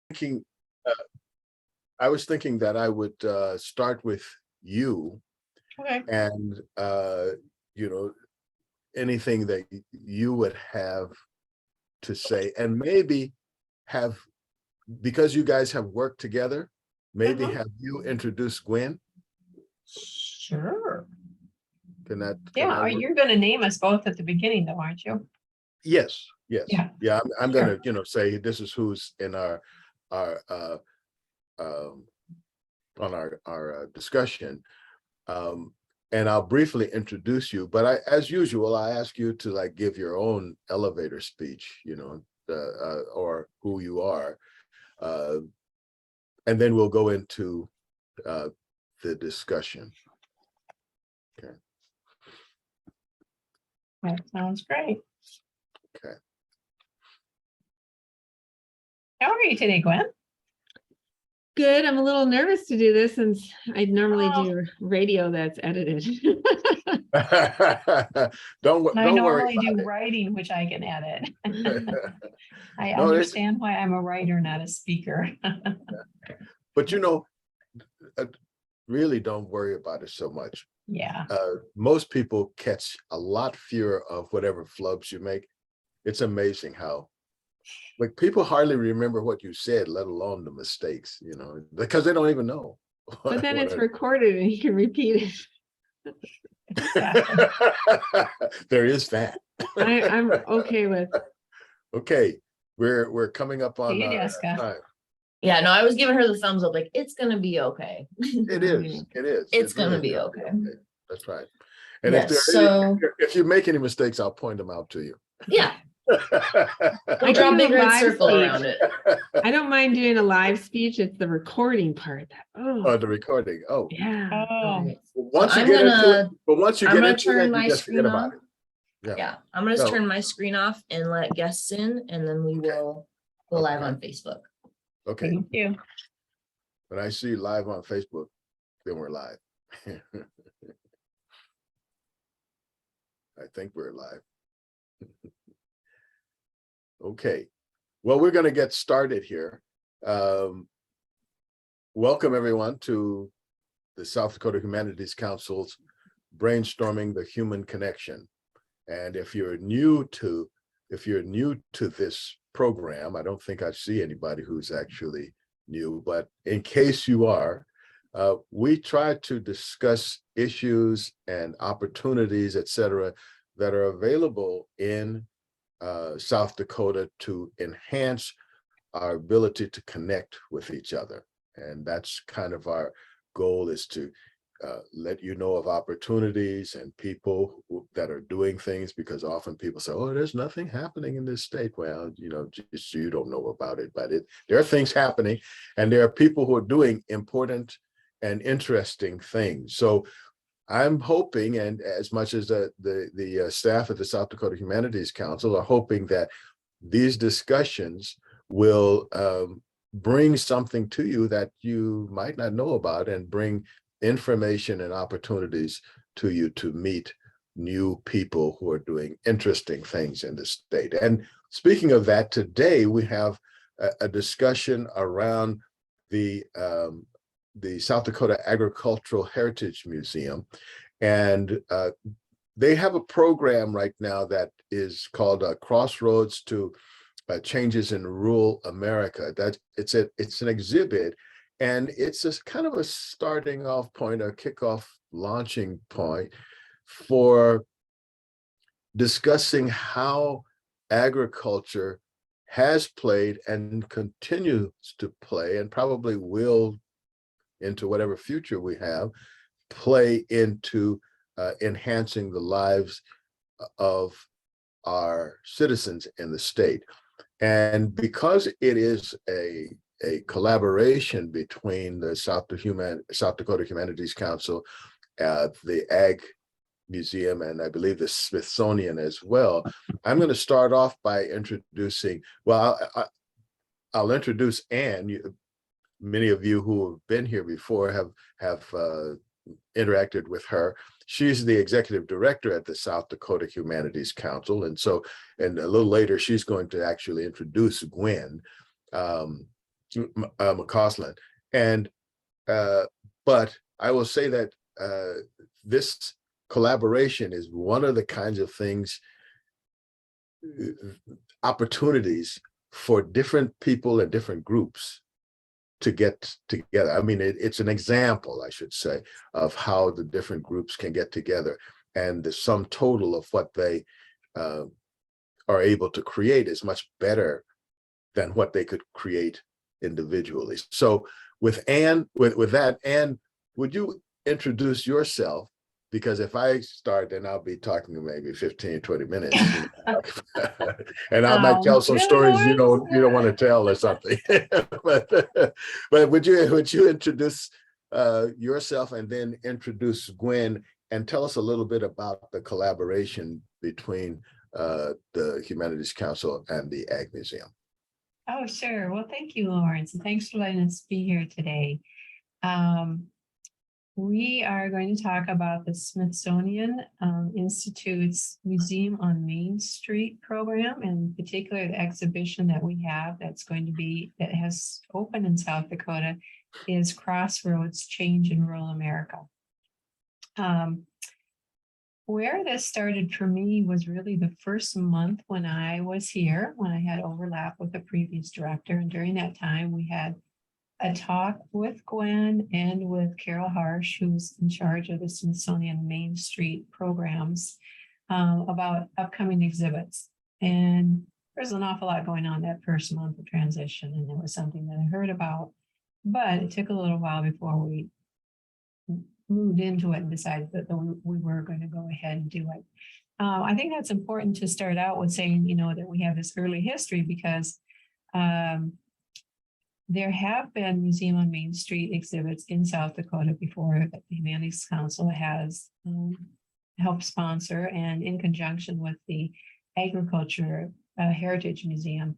thinking, I was thinking that I would start with you, Okay. and anything that you would have to say, and maybe have, because you guys have worked together, maybe have you introduce Gwen. Sure. Can that? Yeah. You're going to name us both at the beginning, though, aren't you? Yes. Yeah. I'm Sure. going to say this is who's in our on our discussion, and I'll briefly introduce you. But as usual, I ask you to give your own elevator speech, or who you are, and then we'll go into the discussion. Okay. That sounds great. Okay. How are you today, Gwen? Good. I'm a little nervous to do this since I normally do radio that's edited. Don't I worry. normally do writing, which I can edit. I understand why I'm a writer, not a speaker. But really don't worry about it so much. Yeah. Most people catch a lot fewer of whatever flubs you make. It's amazing how people hardly remember what you said, let alone the mistakes, because they don't even know. But then it's recorded and you can repeat it. Exactly. There is that. I'm okay with. Okay, we're coming up on Jessica. time. Yeah, no, I was giving her the thumbs up, like it's gonna be okay. It is. It's gonna be okay. That's right. And yes, if you make any mistakes, I'll point them out to you. Yeah. I draw a big red live circle speech. around it. I don't mind doing a live speech. It's the recording part. The recording. Oh, yeah. Oh. Once you get into it, but once you get into it, you just forget about it. Yeah, I'm gonna turn my screen off and let guests in, and then we will go live on Facebook. Okay. Thank you. When I see live on Facebook, then we're live. I think we're live. Okay. Well, we're going to get started here. Welcome everyone to the South Dakota Humanities Council's Brainstorming the Human Connection. And if you're new to this program, I don't think I see anybody who's actually new, but in case you are, we try to discuss issues and opportunities, etc., that are available in South Dakota to enhance our ability to connect with each other. And that's kind of our goal, is to let you know of opportunities and people that are doing things, because often people say, oh, there's nothing happening in this state. Well, just you don't know about it, but there are things happening, and there are people who are doing important and interesting things. So I'm hoping, and as much as the staff at the South Dakota Humanities Council are hoping, that these discussions will bring something to you that you might not know about, and bring information and opportunities to you to meet new people who are doing interesting things in the state. And speaking of that, today we have a discussion around the South Dakota Agricultural Heritage Museum. And they have a program right now that is called Crossroads to Changes in Rural America. That it's an exhibit, and it's a kind of a starting off point, a kickoff launching point for discussing how agriculture has played and continues to play, and probably will, into whatever future we have, play into enhancing the lives of our citizens in the state. And because it is a collaboration between the South Dakota Humanities Council, the Ag Museum, and I believe the Smithsonian as well, I'm going to start off by introducing, well, I'll introduce Anne. Many of you who have been here before have interacted with her. She's the executive director at the South Dakota Humanities Council. And a little later, she's going to actually introduce Gwen. McCausland. And but I will say that this collaboration is one of the kinds of things, opportunities for different people and different groups to get together. I mean, it's an example, I should say, of how the different groups can get together, and the sum total of what they are able to create is much better than what they could create individually. So with Anne, with that, Anne, would you introduce yourself? Because if I start, then I'll be talking maybe 15, 20 minutes. And I might tell some stories you don't want to tell or something. but would you introduce yourself, and then introduce Gwen, and tell us a little bit about the collaboration between the Humanities Council and the Ag Museum? Oh, sure. Well, thank you, Lawrence, and thanks for letting us be here today. We are going to talk about the Smithsonian Institute's Museum on Main Street program, and in particular the exhibition that we have that has opened in South Dakota is Crossroads: Change in Rural America. Where this started for me was really the first month when I was here, when I had overlap with the previous director. And during that time, we had a talk with Gwen and with Carol Harsh, who's in charge of the Smithsonian Main Street programs, about upcoming exhibits. And there's an awful lot going on that first month of transition, and it was something that I heard about, but it took a little while before we moved into it and decided that we were going to go ahead and do it. I think that's important to start out with saying, that we have this early history, because there have been Museum on Main Street exhibits in South Dakota before that the Humanities Council has helped sponsor, and in conjunction with the Agriculture Heritage Museum.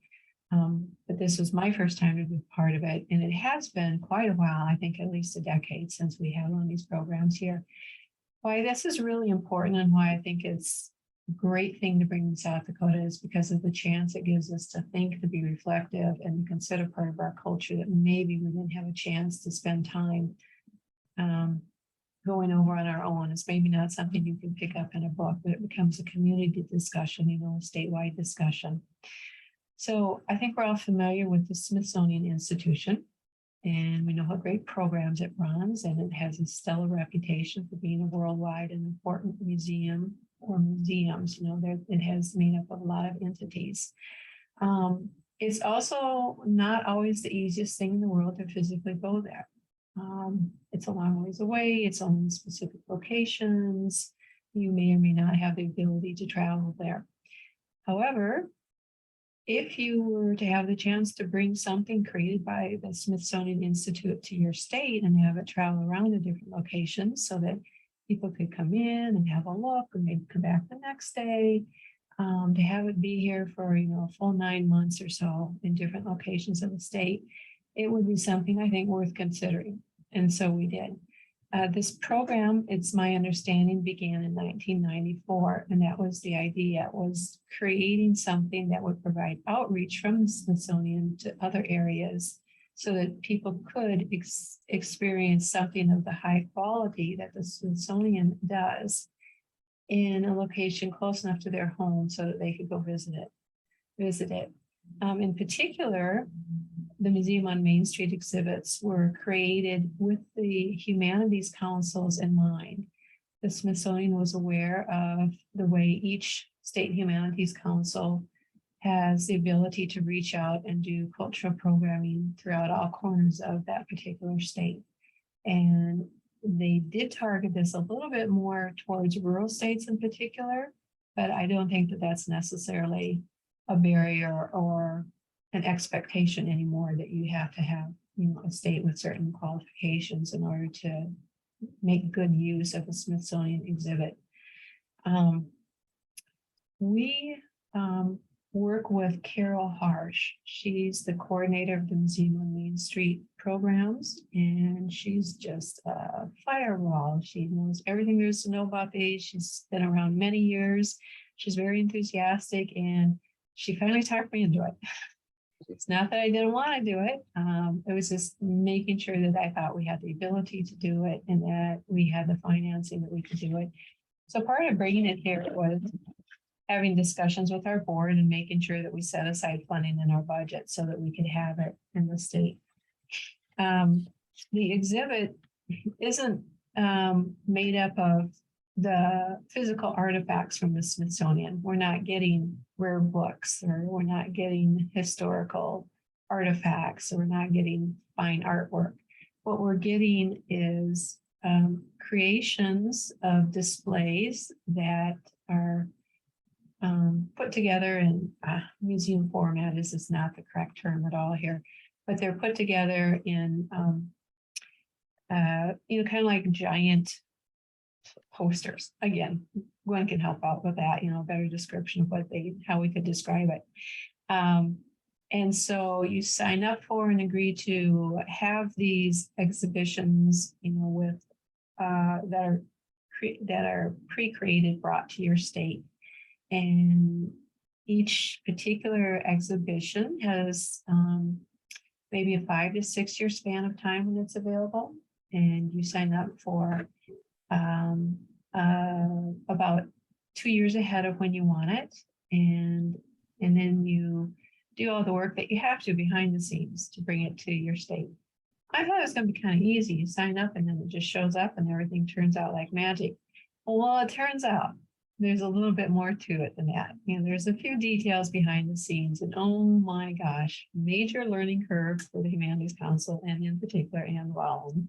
But this was my first time to be part of it, and it has been quite a while, I think at least a decade since we had one of these programs here. Why this is really important, and why I think it's a great thing to bring to South Dakota, is because of the chance it gives us to think, to be reflective, and to consider part of our culture that maybe we didn't have a chance to spend time going over on our own. It's maybe not something you can pick up in a book, but it becomes a community discussion, a statewide discussion. So I think we're all familiar with the Smithsonian Institution, and we know what great programs it runs, and it has a stellar reputation for being a worldwide and important museum, or museums. It has made up of a lot of entities. It's also not always the easiest thing in the world to physically go there. It's a long ways away. It's only in specific locations. You may or may not have the ability to travel there. However, if you were to have the chance to bring something created by the Smithsonian Institute to your state and have it travel around to different locations so that people could come in and have a look and maybe come back the next day, to have it be here for a full 9 months or so in different locations of the state, it would be something I think worth considering. And so we did. This program, it's my understanding, began in 1994, and that was the idea, was creating something that would provide outreach from the Smithsonian to other areas so that people could experience something of the high quality that the Smithsonian does in a location close enough to their home so that they could go visit it. In particular, the Museum on Main Street exhibits were created with the Humanities Councils in mind. The Smithsonian was aware of the way each state Humanities Council has the ability to reach out and do cultural programming throughout all corners of that particular state. And they did target this a little bit more towards rural states in particular, but I don't think that that's necessarily a barrier or an expectation anymore that you have to have, a state with certain qualifications in order to make good use of a Smithsonian exhibit. We work with Carol Harsh. She's the coordinator of the Museum on Main Street programs, and she's just a firewall. She knows everything there is to know about these. She's been around many years. She's very enthusiastic, and she finally talked me into it. It's not that I didn't want to do it. It was just making sure that I thought we had the ability to do it and that we had the financing that we could do it. So part of bringing it here was having discussions with our board and making sure that we set aside funding in our budget so that we could have it in the state. The exhibit isn't made up of the physical artifacts from the Smithsonian. We're not getting rare books, or we're not getting historical artifacts, or we're not getting fine artwork. What we're getting is creations of displays that are put together in museum format. Is not the correct term at all here, but they're put together in kind of like giant posters. Again, Gwen can help out with that, better description of how we could describe it. And so you sign up for and agree to have these exhibitions, with that are pre-created, brought to your state. And each particular exhibition has maybe a 5 to 6 year span of time when it's available. And you sign up for about 2 years ahead of when you want it. And then you do all the work that you have to behind the scenes to bring it to your state. I thought it was going to be kind of easy. You sign up and then it just shows up and everything turns out like magic. Well, it turns out there's a little bit more to it than that. There's a few details behind the scenes, and oh my gosh, major learning curve for the Humanities Council, and in particular, Ann Volin.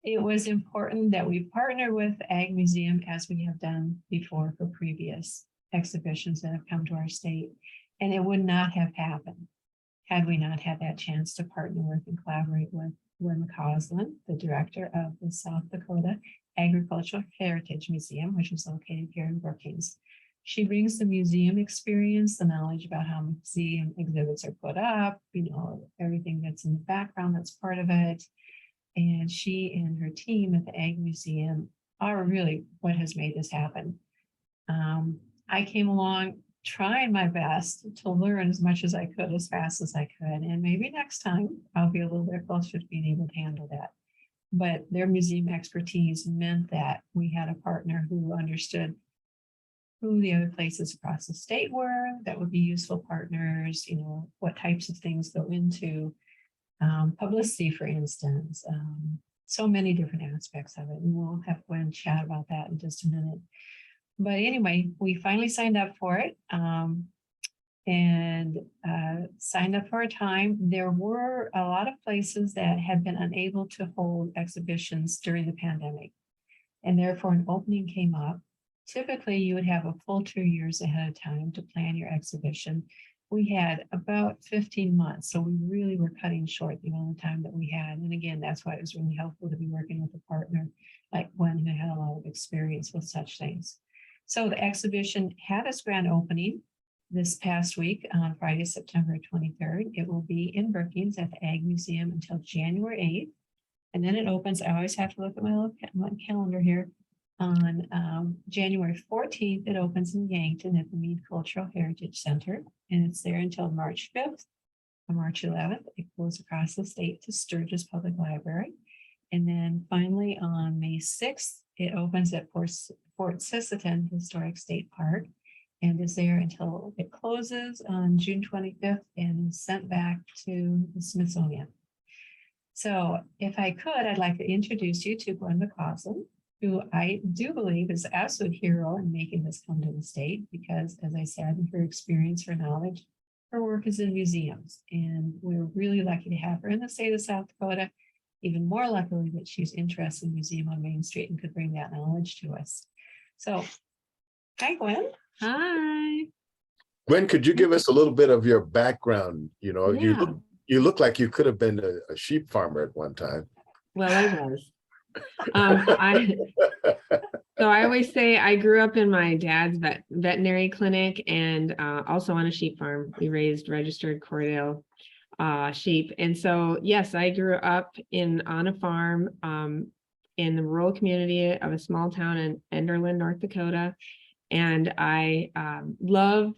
It was important that we partner with Ag Museum, as we have done before for previous exhibitions that have come to our state. And it would not have happened had we not had that chance to partner with and collaborate with Gwen McCausland, the director of the South Dakota Agricultural Heritage Museum, which is located here in Brookings. She brings the museum experience, the knowledge about how museum exhibits are put up, everything that's in the background that's part of it. And she and her team at the Ag Museum are really what has made this happen. I came along trying my best to learn as much as I could, as fast as I could. And maybe next time I'll be a little bit closer to being able to handle that. But their museum expertise meant that we had a partner who understood who the other places across the state were that would be useful partners, what types of things go into publicity, for instance, so many different aspects of it. And we'll have Gwen chat about that in just a minute. But anyway, we finally signed up for it and signed up for a time. There were a lot of places that had been unable to hold exhibitions during the pandemic, and therefore an opening came up. Typically, you would have a full 2 years ahead of time to plan your exhibition. We had about 15 months, so we really were cutting short the amount of time that we had. And again, that's why it was really helpful to be working with a partner like Gwen, who had a lot of experience with such things. So the exhibition had its grand opening this past week on Friday, September 23rd. It will be in Brookings at the Ag Museum until January 8th. And then it opens, I always have to look at my calendar here. On January 14th, it opens in Yankton at the Mead Cultural Heritage Center. And it's there until March 5th. On March 11th, it goes across the state to Sturgis Public Library. And then finally on May 6th, it opens at Fort Sisseton Historic State Park and is there until it closes on June 25th and is sent back to the Smithsonian. So if I could, I'd like to introduce you to Gwen McCausland, who I do believe is an absolute hero in making this come to the state because, as I said, her experience, her knowledge, her work is in museums. And we're really lucky to have her in the state of South Dakota. Even more luckily that she's interested in Museum on Main Street and could bring that knowledge to us. So, hi, Gwen. Hi. Gwen, could you give us a little bit of your background? Yeah. You look like you could have been a sheep farmer at one time. Well, I was. So I always say I grew up in my dad's veterinary clinic and also on a sheep farm. We raised registered Cordell sheep. And so, yes, I grew up on a farm in the rural community of a small town in Enderlin, North Dakota. And I love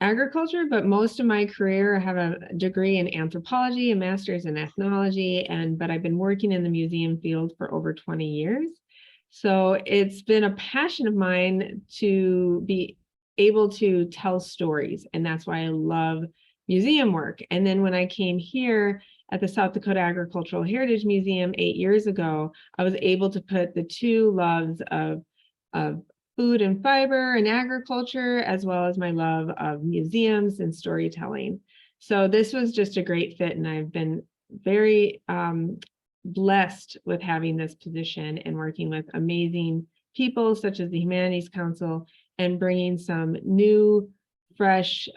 agriculture, but most of my career, I have a degree in anthropology, a master's in ethnology, but I've been working in the museum field for over 20 years. So it's been a passion of mine to be able to tell stories, and that's why I love museum work. And then when I came here at the South Dakota Agricultural Heritage Museum 8 years ago, I was able to put the two loves of food and fiber and agriculture, as well as my love of museums and storytelling. So this was just a great fit, and I've been very blessed with having this position and working with amazing people such as the Humanities Council and bringing some new, fresh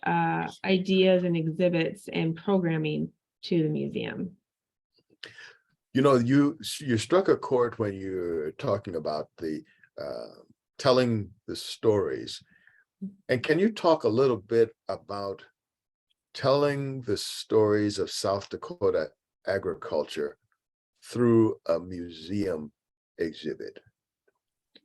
ideas and exhibits and programming to the museum. You know, you struck a chord when you're talking about the telling the stories. And can you talk a little bit about telling the stories of South Dakota agriculture through a museum exhibit?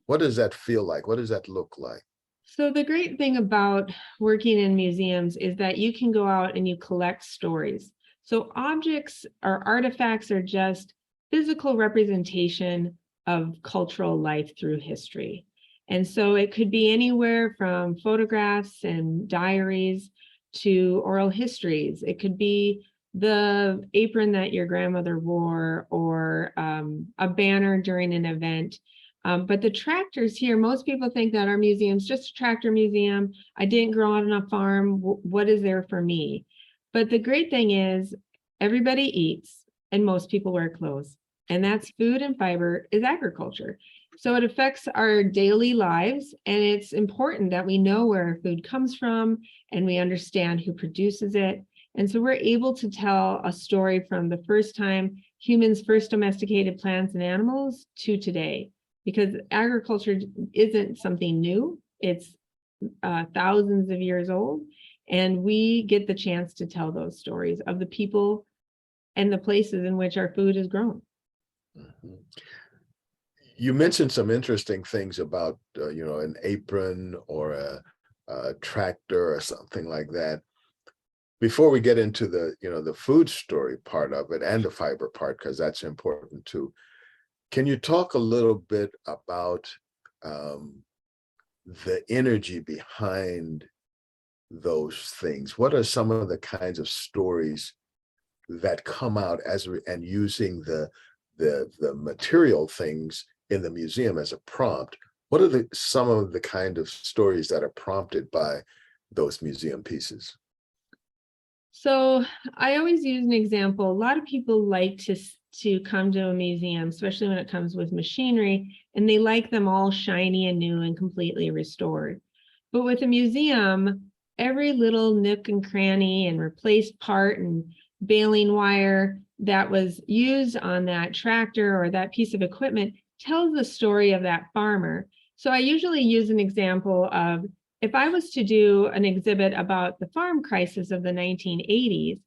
What does that feel like? What does that look like? So the great thing about working in museums is that you can go out and you collect stories. So objects or artifacts are just physical representation of cultural life through history. And so it could be anywhere from photographs and diaries to oral histories. It could be the apron that your grandmother wore, or a banner during an event. But the tractors here, most people think that our museum's just a tractor museum. I didn't grow up on a farm. What is there for me? But the great thing is everybody eats and most people wear clothes. And that's food and fiber is agriculture. So it affects our daily lives, and it's important that we know where our food comes from and we understand who produces it. And so we're able to tell a story from the first time humans first domesticated plants and animals to today, because agriculture isn't something new. It's thousands of years old, and we get the chance to tell those stories of the people and the places in which our food is grown. Mm-hmm. You mentioned some interesting things about, you know, an apron or a tractor or something like that. Before we get into the, you know, the food story part of it and the fiber part, because that's important too, can you talk a little bit about the energy behind those things? What are some of the kinds of stories that come out and using the material things in the museum as a prompt? What are some of the kind of stories that are prompted by those museum pieces? So I always use an example. A lot of people like to come to a museum, especially when it comes with machinery, and they like them all shiny and new and completely restored. But with a museum, every little nook and cranny and replaced part and baling wire that was used on that tractor or that piece of equipment tells the story of that farmer. So I usually use an example of, if I was to do an exhibit about the farm crisis of the 1980s,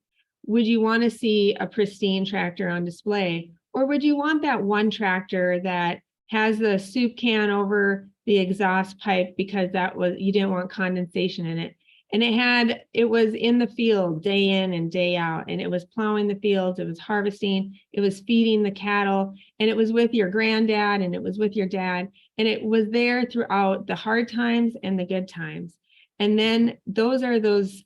would you want to see a pristine tractor on display? Or would you want that one tractor that has the soup can over the exhaust pipe because you didn't want condensation in it? And it was in the field day in and day out, and it was plowing the fields, it was harvesting, it was feeding the cattle, and it was with your granddad and it was with your dad, and it was there throughout the hard times and the good times. And then those are those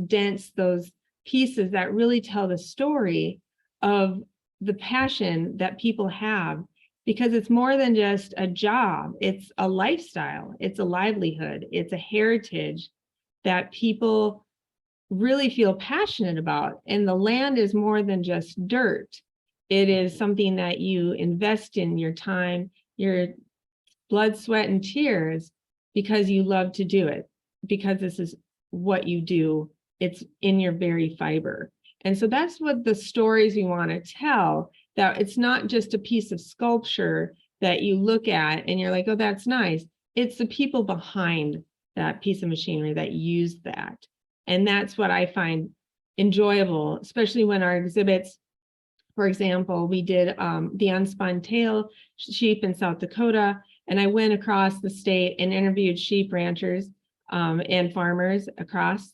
dents, those pieces that really tell the story of the passion that people have, because it's more than just a job, it's a lifestyle, it's a livelihood, it's a heritage that people really feel passionate about. And the land is more than just dirt. It is something that you invest in your time, your blood, sweat, and tears, because you love to do it, because this is what you do. It's in your very fiber. And so that's what the stories we want to tell, that it's not just a piece of sculpture that you look at and you're like, oh, that's nice. It's the people behind that piece of machinery that used that. And that's what I find enjoyable, especially when our exhibits, for example, we did the unspun tail sheep in South Dakota, and I went across the state and interviewed sheep ranchers and farmers across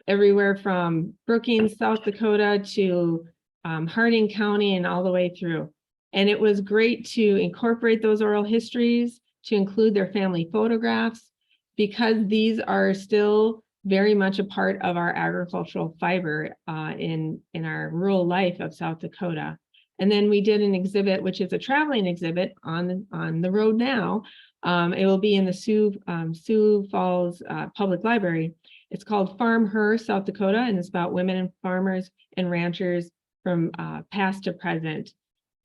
everywhere from Brookings, South Dakota to Harding County and all the way through. And it was great to incorporate those oral histories, to include their family photographs, because these are still very much a part of our agricultural fiber in our rural life of South Dakota. And then we did an exhibit, which is a traveling exhibit on the road now. It will be in the Sioux Falls Public Library. It's called Farm Her, South Dakota, and it's about women and farmers and ranchers from past to present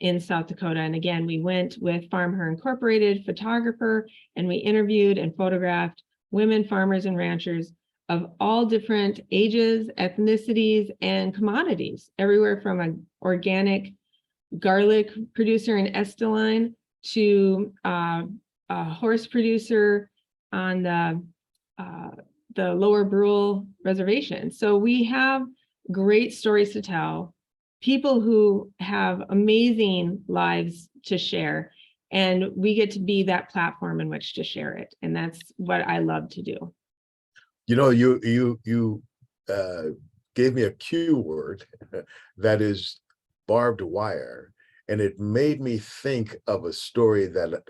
in South Dakota. And again, we went with Farm Her Incorporated photographer, and we interviewed and photographed women farmers and ranchers of all different ages, ethnicities, and commodities, everywhere from an organic garlic producer in Esteline to a horse producer on the Lower Brule Reservation. So we have great stories to tell, people who have amazing lives to share, and we get to be that platform in which to share it. And that's what I love to do. You know, you gave me a cue word that is barbed wire, and it made me think of a story that,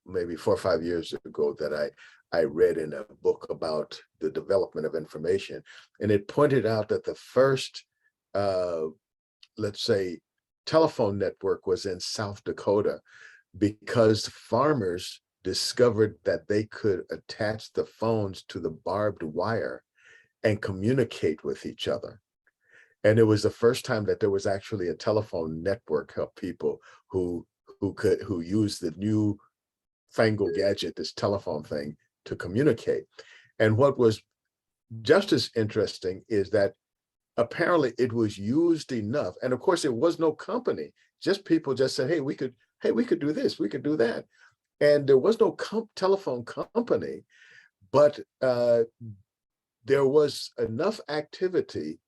maybe 4 or 5 years ago, that I read in a book about the development of information, and it pointed out that the first, let's say, telephone network was in South Dakota, because farmers discovered that they could attach the phones to the barbed wire and communicate with each other. And it was the first time that there was actually a telephone network of people who used the new fangled gadget, this telephone thing, to communicate. And what was just as interesting is that apparently it was used enough. And of course, it was no company, just people just said, hey, we could do this, we could do that. And there was no telephone company, but there was enough activity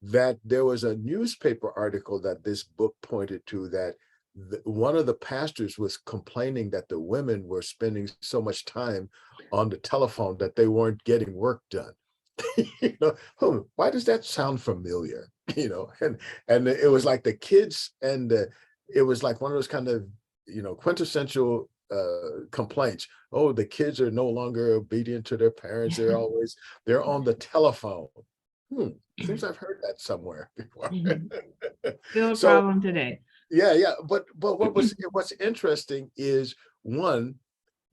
that there was a newspaper article that this book pointed to, that one of the pastors was complaining that the women were spending so much time on the telephone that they weren't getting work done. You know, why does that sound familiar? You know, and it was like the kids, and it was like one of those kind of, quintessential complaints. Oh, the kids are no longer obedient to their parents. They're on the telephone. Seems I've heard that somewhere before. Still a So, problem today. Yeah. But what's interesting is, one,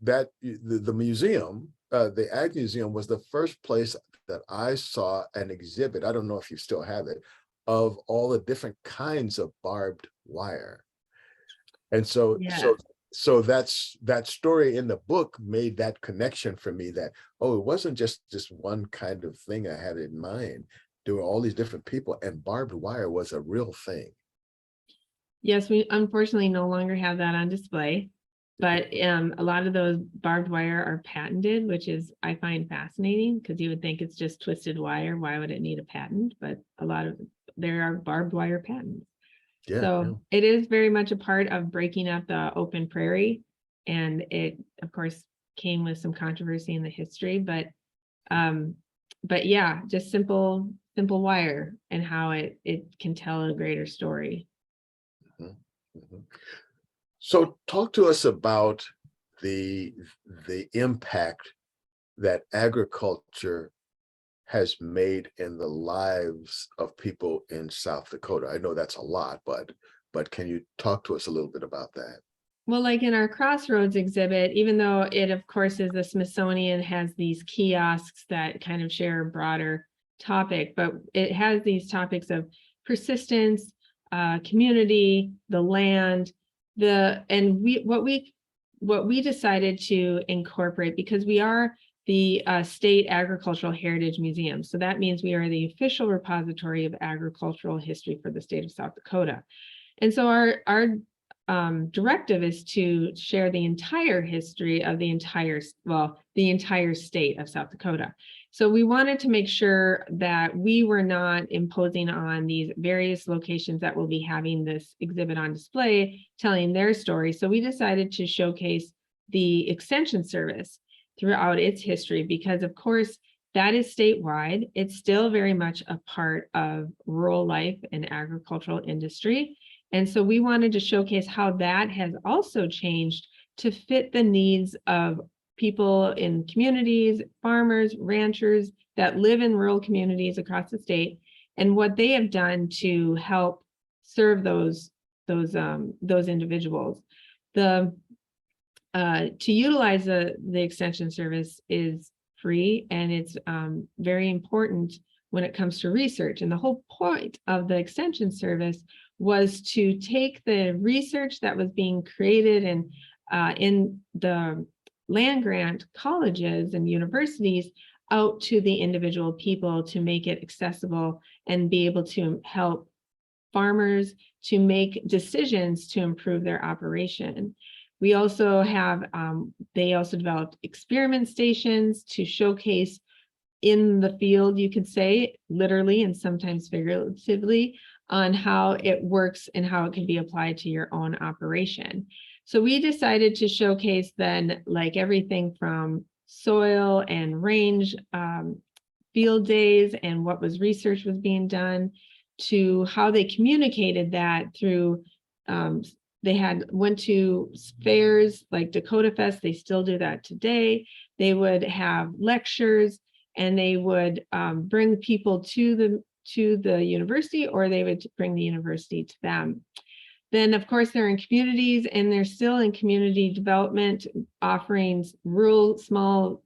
that the museum, the Ag Museum, was the first place that I saw an exhibit, I don't know if you still have it, of all the different kinds of barbed wire. And so, Yeah. so that story in the book made that connection for me, that, oh, it wasn't just one kind of thing I had in mind. There were all these different people, and barbed wire was a real thing. Yes, we unfortunately no longer have that on display, but a lot of those barbed wire are patented, which is, I find fascinating, because you would think it's just twisted wire. Why would it need a patent? But there are barbed wire patents. Yeah, So it is very much a part of breaking up the open prairie. And it, of course, came with some controversy in the history, but yeah, just simple wire, and how it can tell a greater story. So talk to us about the impact that agriculture has made in the lives of people in South Dakota. I know that's a lot, but can you talk to us a little bit about that? Well, like in our Crossroads exhibit, even though it, of course, is the Smithsonian, has these kiosks that kind of share a broader topic, but it has these topics of persistence, community, the land, what we decided to incorporate, because we are the State Agricultural Heritage Museum. So that means we are the official repository of agricultural history for the state of South Dakota. And so our directive is to share the entire history of the entire state of South Dakota. So we wanted to make sure that we were not imposing on these various locations that will be having this exhibit on display, telling their story. So we decided to showcase the Extension Service throughout its history, because of course That is statewide. It's still very much a part of rural life and agricultural industry. And so we wanted to showcase how that has also changed to fit the needs of people in communities, farmers, ranchers that live in rural communities across the state, and what they have done to help serve those individuals. To utilize the extension service is free, and it's very important when it comes to research. And the whole point of the extension service was to take the research that was being created and in the land grant colleges and universities out to the individual people to make it accessible and be able to help farmers to make decisions to improve their operation. We also have, they also developed experiment stations to showcase in the field, you could say, literally and sometimes figuratively, on how it works and how it can be applied to your own operation. So we decided to showcase then, like, everything from soil and range field days and what was research was being done, to how they communicated that through they went to fairs like Dakota Fest. They still do that today. They would have lectures, and they would bring people to the university, or they would bring the university to them. Then, of course, they're in communities, and they're still in community development, offering rural, small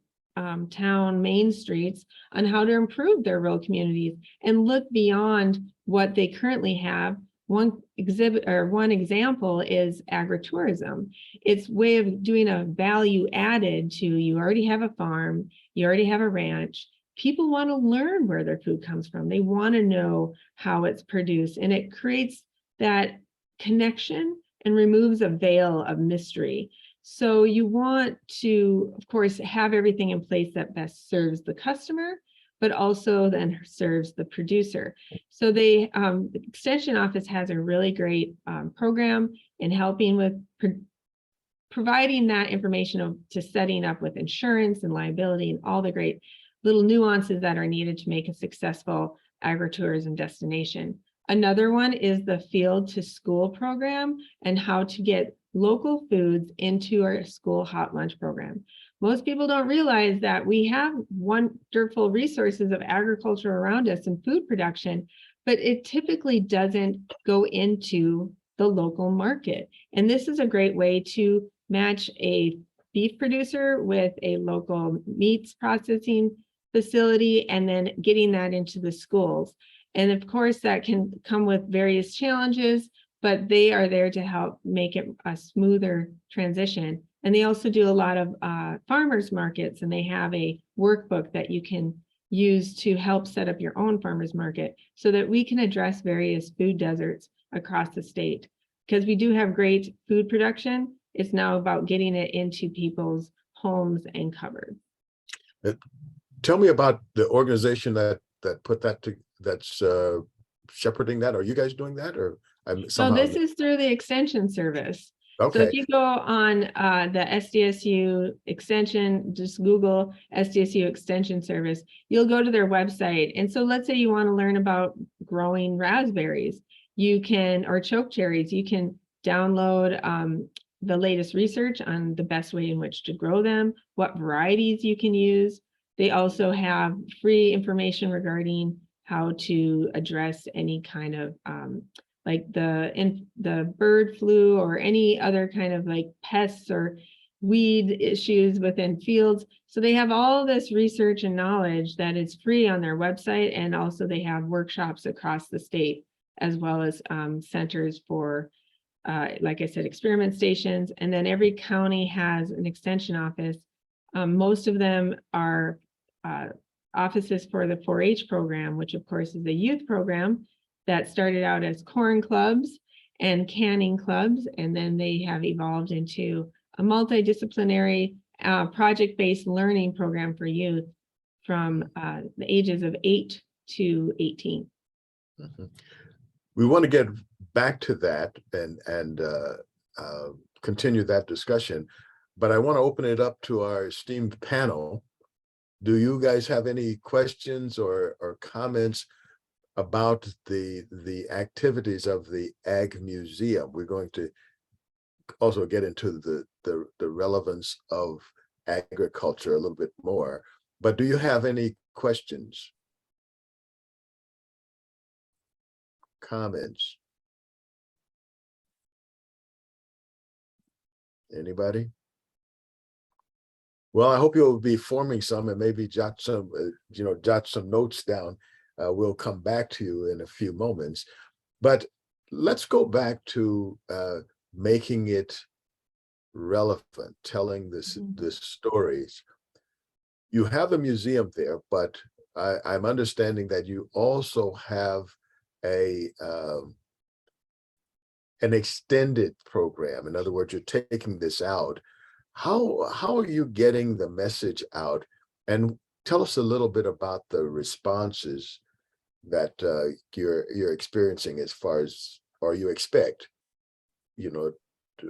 town main streets on how to improve their rural communities and look beyond what they currently have. One example is agritourism. It's a way of doing a value added to, you already have a farm, you already have a ranch. People want to learn where their food comes from. They want to know how it's produced, and it creates that connection and removes a veil of mystery. So you want to, of course, have everything in place that best serves the customer, but also then serves the producer. So the Extension Office has a really great program in helping with providing that information to setting up with insurance and liability and all the great little nuances that are needed to make a successful agritourism destination. Another one is the Field to School program and how to get local foods into our school hot lunch program. Most people don't realize that we have wonderful resources of agriculture around us and food production, but it typically doesn't go into the local market. And this is a great way to match a beef producer with a local meats processing facility, and then getting that into the schools. And of course, that can come with various challenges, but they are there to help make it a smoother transition. And they also do a lot of farmers markets, and they have a workbook that you can use to help set up your own farmers market, so that we can address various food deserts across the state. Because we do have great food production, it's now about getting it into people's homes and cupboards. Tell me about the organization that put that to, that's shepherding that. Are you guys doing that, or So this is through the Extension Service. Okay. So if you go on the SDSU extension, just Google SDSU Extension Service, you'll go to their website. And so let's say you want to learn about growing raspberries, you can, or chokecherries, you can download the latest research on the best way in which to grow them, what varieties you can use. They also have free information regarding how to address any kind of like the bird flu or any other kind of like pests or weed issues within fields. So they have all this research and knowledge that is free on their website. And also they have workshops across the state, as well as centers for, like I said, experiment stations. And then every county has an extension office. Most of them are offices for the 4-H program, which of course is a youth program that started out as corn clubs and canning clubs, and then they have evolved into a multidisciplinary project-based learning program for youth from the ages of 8 to 18. Mm-hmm. We want to get back to that and continue that discussion, but I want to open it up to our esteemed panel. do you guys have any questions or comments about the activities of the Ag Museum? We're going to also get into the relevance of agriculture a little bit more, but do you have any questions? Comments? Anybody? Well, I hope you'll be forming some and maybe jot some, jot some notes down. We'll come back to you in a few moments, but let's go back to making it relevant, telling the stories. You have a museum there, but I'm understanding that you also have an extended program. In other words, you're taking this out. How are you getting the message out? And tell us a little bit about the responses that you're experiencing as far as, or you expect,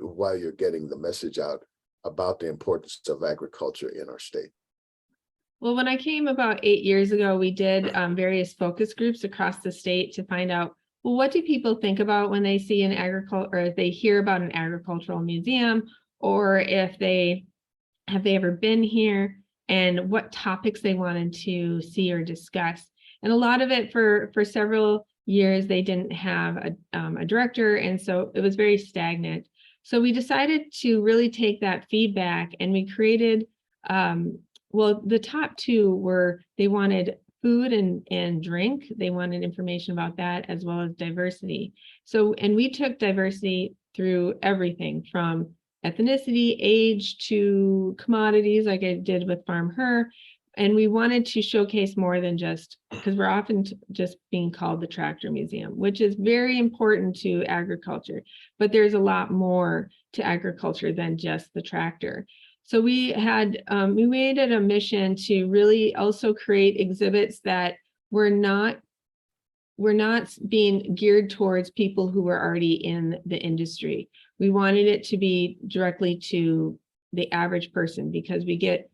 while you're getting the message out about the importance of agriculture in our state. Well, when I came about 8 years ago, we did various focus groups across the state to find out, well, what do people think about when they see an agriculture, or if they hear about an agricultural museum, or if have they ever been here, and what topics they wanted to see or discuss. And a lot of it for several years, they didn't have a director, and so it was very stagnant. So we decided to really take that feedback, and we created, well, the top two were, they wanted food and drink. They wanted information about that, as well as diversity. So, and we took diversity through everything from ethnicity, age, to commodities, like I did with Farm Her. And we wanted to showcase more than just, because we're often just being called the Tractor Museum, which is very important to agriculture, but there's a lot more to agriculture than just the tractor. So we made it a mission to really also create exhibits that were not being geared towards people who were already in the industry. We wanted it to be directly to the average person, because we get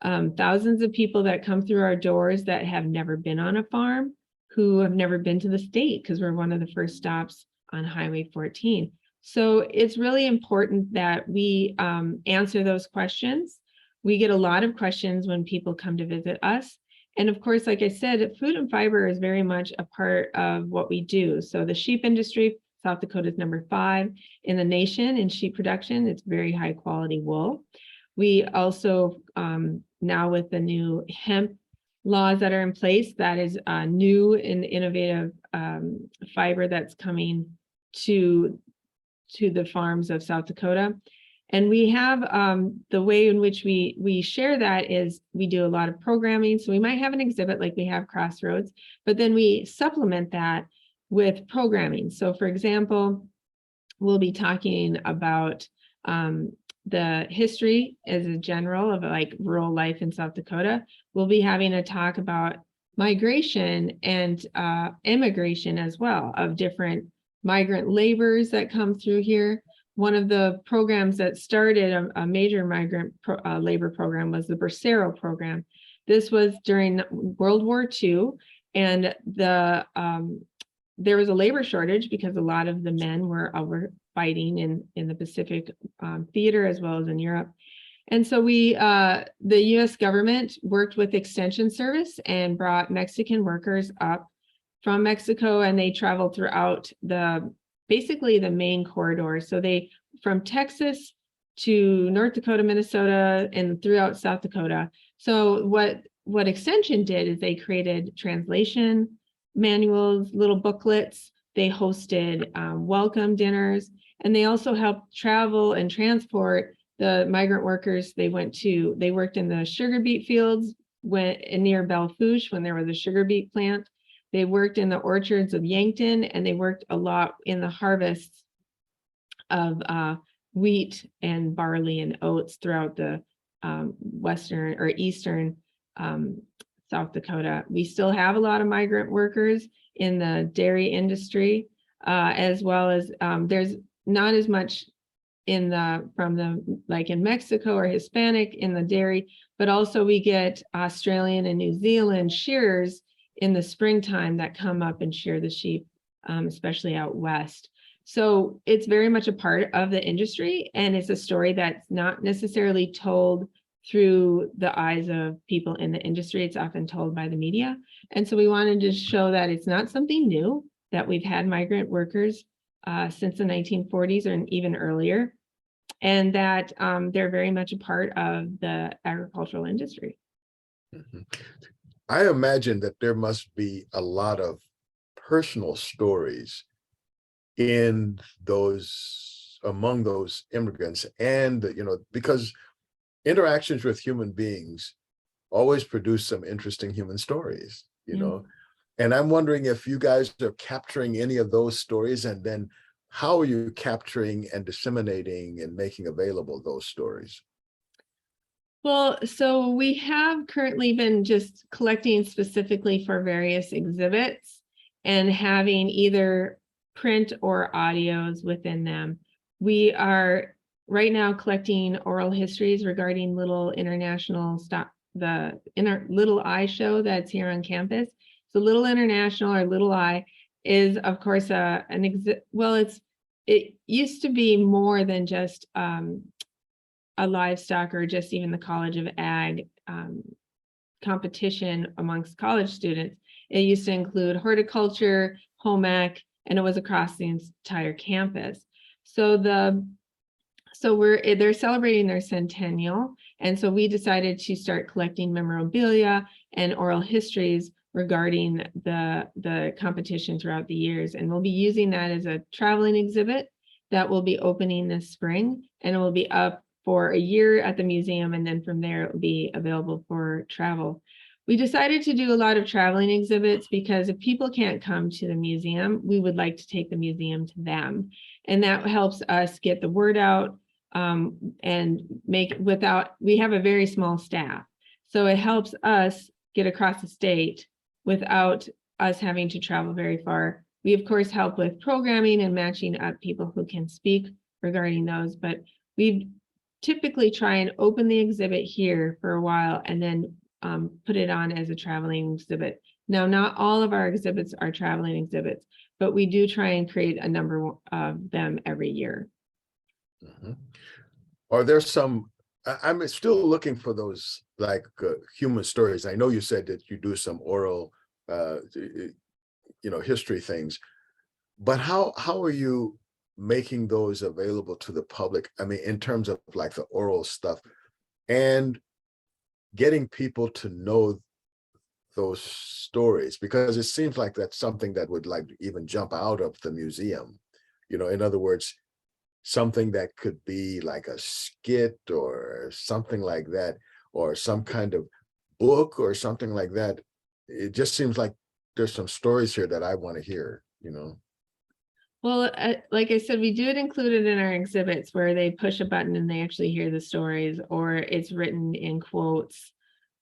thousands of people that come through our doors that have never been on a farm, who have never been to the state, because we're one of the first stops on Highway 14. So it's really important that we answer those questions. We get a lot of questions when people come to visit us. And of course, like I said, food and fiber is very much a part of what we do. So the sheep industry, South Dakota is number 5 in the nation in sheep production. It's very high quality wool. We also, now with the new hemp laws that are in place, that is a new and innovative fiber that's coming to the farms of South Dakota. And we have the way in which we share that is we do a lot of programming. So we might have an exhibit like we have Crossroads, but then we supplement that with programming. So for example, we'll be talking about the history as a general of like rural life in South Dakota. We'll be having a talk about migration and immigration as well, of different migrant laborers that come through here. One of the programs that started a major migrant labor program was the Bracero program. This was during World War II, and there was a labor shortage because a lot of the men were over fighting in the Pacific theater as well as in Europe. And so the US government worked with Extension Service and brought Mexican workers up from Mexico, and they traveled throughout basically the main corridor. So they, from Texas to North Dakota, Minnesota, and throughout South Dakota. So what Extension did is they created translation manuals, little booklets. They hosted welcome dinners, and they also helped travel and transport the migrant workers. They worked in the sugar beet fields near Belle Fourche when there was a sugar beet plant. They worked in the orchards of Yankton, and they worked a lot in the harvests of wheat and barley and oats throughout the western or eastern South Dakota. We still have a lot of migrant workers in the dairy industry, as well as there's not as much from the, like in Mexico, or Hispanic in the dairy, but also we get Australian and New Zealand shearers in the springtime that come up and shear the sheep, especially out west. So it's very much a part of the industry, and it's a story that's not necessarily told through the eyes of people in the industry. It's often told by the media. And so we wanted to show that it's not something new, that we've had migrant workers since the 1940s or even earlier, and that they're very much a part of the agricultural industry. Mhm. I imagine that there must be a lot of personal stories in those, among those immigrants, and because interactions with human beings always produce some interesting human stories, and I'm wondering if you guys are capturing any of those stories, and then how are you capturing and disseminating and making available those stories? Well, so we have currently been just collecting specifically for various exhibits and having either print or audios within them. We are right now collecting oral histories regarding Little International Little Eye show that's here on campus. So Little International, or Little Eye, is of course it used to be more than just a livestock or just even the College of Ag competition amongst college students. It used to include horticulture, home ec, and it was across the entire campus. So they're celebrating their centennial, and so we decided to start collecting memorabilia and oral histories regarding the competition throughout the years, and we'll be using that as a traveling exhibit that will be opening this spring, and it will be up for a year at the museum, and then from there it will be available for travel. We decided to do a lot of traveling exhibits because if people can't come to the museum, we would like to take the museum to them, and that helps us get the word out and we have a very small staff, so it helps us get across the state without us having to travel very far. We of course help with programming and matching up people who can speak regarding those, but we typically try and open the exhibit here for a while and then put it on as a traveling exhibit. Now, not all of our exhibits are traveling exhibits, but we do try and create a number of them every year. Mhm. Are there some, I'm still looking for those like human stories. I know you said that you do some oral, history things, but how are you making those available to the public? I mean, in terms of like the oral stuff and getting people to know those stories, because it seems like that's something that would like even jump out of the museum. In other words, something that could be like a skit or something like that, or some kind of book or something like that. It just seems like there's some stories here that I want to hear. Well, like I said, we do include it in our exhibits where they push a button and they actually hear the stories, or it's written in quotes.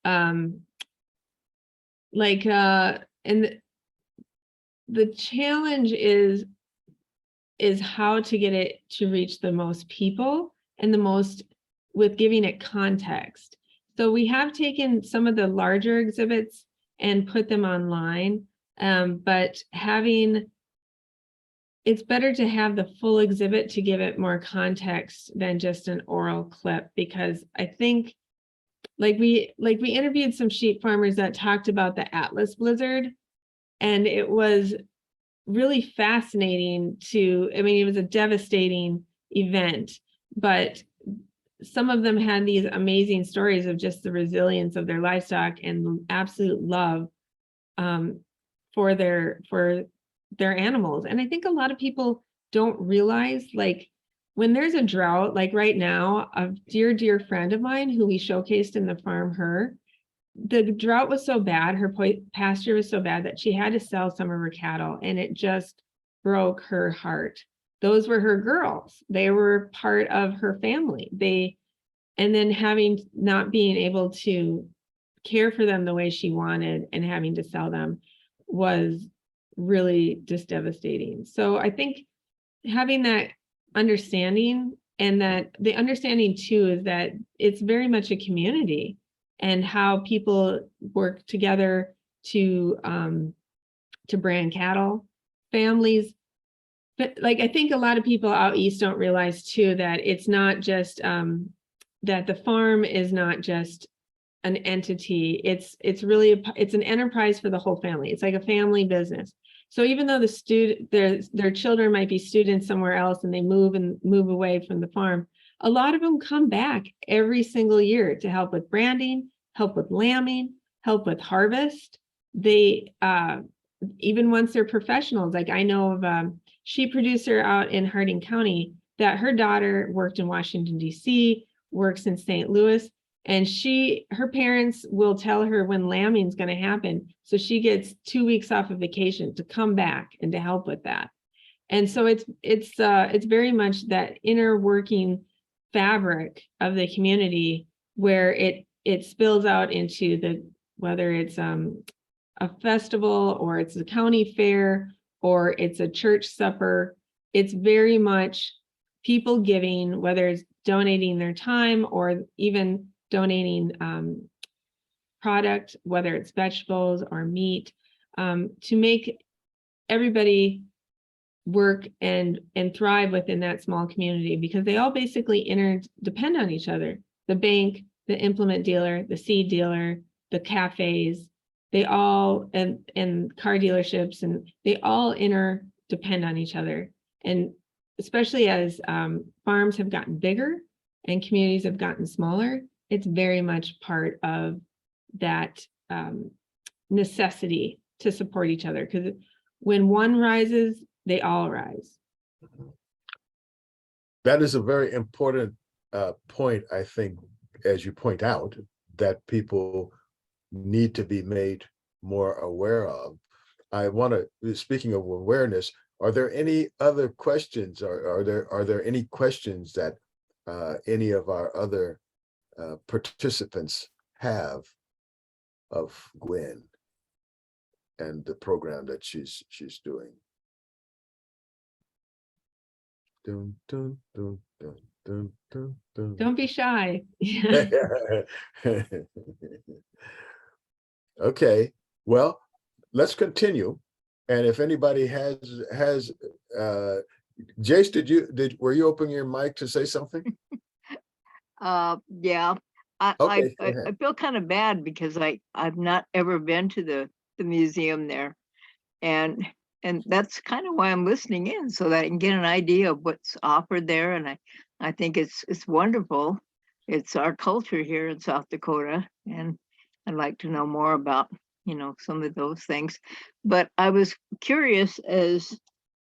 And the challenge is how to get it to reach the most people and the most with giving it context. So we have taken some of the larger exhibits and put them online, but it's better to have the full exhibit to give it more context than just an oral clip, because I think like we interviewed some sheep farmers that talked about the Atlas blizzard, and it was really fascinating it was a devastating event, but some of them had these amazing stories of just the resilience of their livestock and absolute love for their animals. And I think a lot of people don't realize, like, when there's a drought, like right now, a dear friend of mine who we showcased in the farm, the drought was so bad, her pasture was so bad that she had to sell some of her cattle, and it just broke her heart. Those were her girls. They were part of her family. And then not being able to care for them the way she wanted and having to sell them was really just devastating. So I think having that understanding that the understanding too is that it's very much a community, and how people work together to brand cattle, families. But like, I think a lot of people out east don't realize too, that it's not just, that the farm is not just an entity. It's really, it's an enterprise for the whole family. It's like a family business. So even though their children might be students somewhere else and they move away from the farm, a lot of them come back every single year to help with branding, help with lambing, help with harvest. They, even once they're professionals, like I know of a sheep producer out in Harding County that her daughter worked in Washington, D.C., works in St. Louis, and her parents will tell her when lambing is going to happen. So she gets 2 weeks off of vacation to come back and to help with that. And so it's very much that inner working fabric of the community, where it spills out into whether it's a festival, or it's a county fair, or it's a church supper. It's very much people giving, whether it's donating their time or even donating product, whether it's vegetables or meat, to make everybody work and thrive within that small community, because they all basically interdepend on each other. The bank, the implement dealer, the seed dealer, the cafes, they all, and car dealerships, and they all interdepend on each other. And especially as farms have gotten bigger and communities have gotten smaller, it's very much part of that necessity to support each other, because when one rises, they all rise. That is a very important point, I think, as you point out, that people need to be made more aware of. I want to, speaking of awareness, are there any other questions, or are there any questions that any of our other participants have of Gwen and the program that she's doing? Dun, dun, dun, dun, dun, dun, dun. Don't be shy. Okay, well, let's continue. And if anybody has Jace, were you opening your mic to say something? Yeah, Okay, go I ahead. feel kind of bad because I've not ever been to the museum there, and that's kind of why I'm listening in, so that I can get an idea of what's offered there. And I think it's wonderful. It's our culture here in South Dakota, and I'd like to know more about, some of those things. But I was curious, as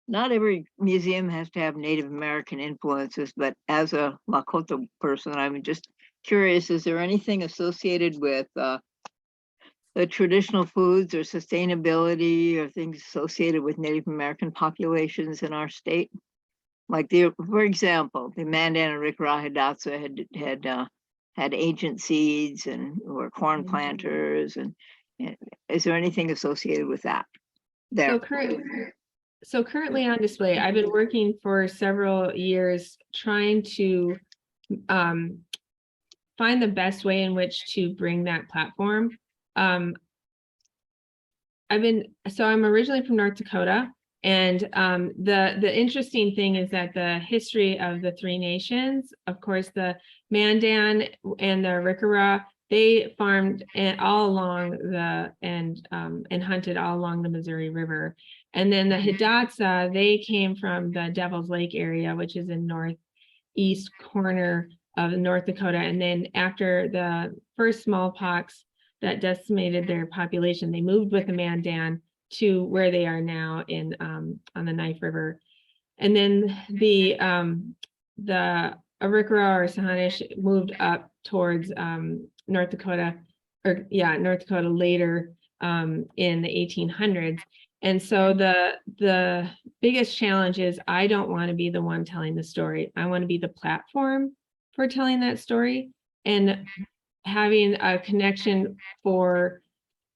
not every museum has to have Native American influences, but as a Lakota person, I'm just curious, is there anything associated with the traditional foods or sustainability, or things associated with Native American populations in our state? Like, for example, the Mandan and Rickraw Hidatsa had ancient seeds and were corn planters, and is there anything associated with that there? So currently on display, I've been working for several years trying to find the best way in which to bring that platform. I'm originally from North Dakota, and the interesting thing is that the history of the three nations, of course, the Mandan and the Rickraw, they farmed all along and hunted all along the Missouri River. And then the Hidatsa, they came from the Devil's Lake area, which is in northeast corner of North Dakota. And then after the first smallpox that decimated their population, they moved with the Mandan to where they are now on the Knife River. And then the Arikara or Sahanish moved up towards North Dakota later in the 1800s. And so the biggest challenge is I don't want to be the one telling the story. I want to be the platform for telling that story, and having a connection for,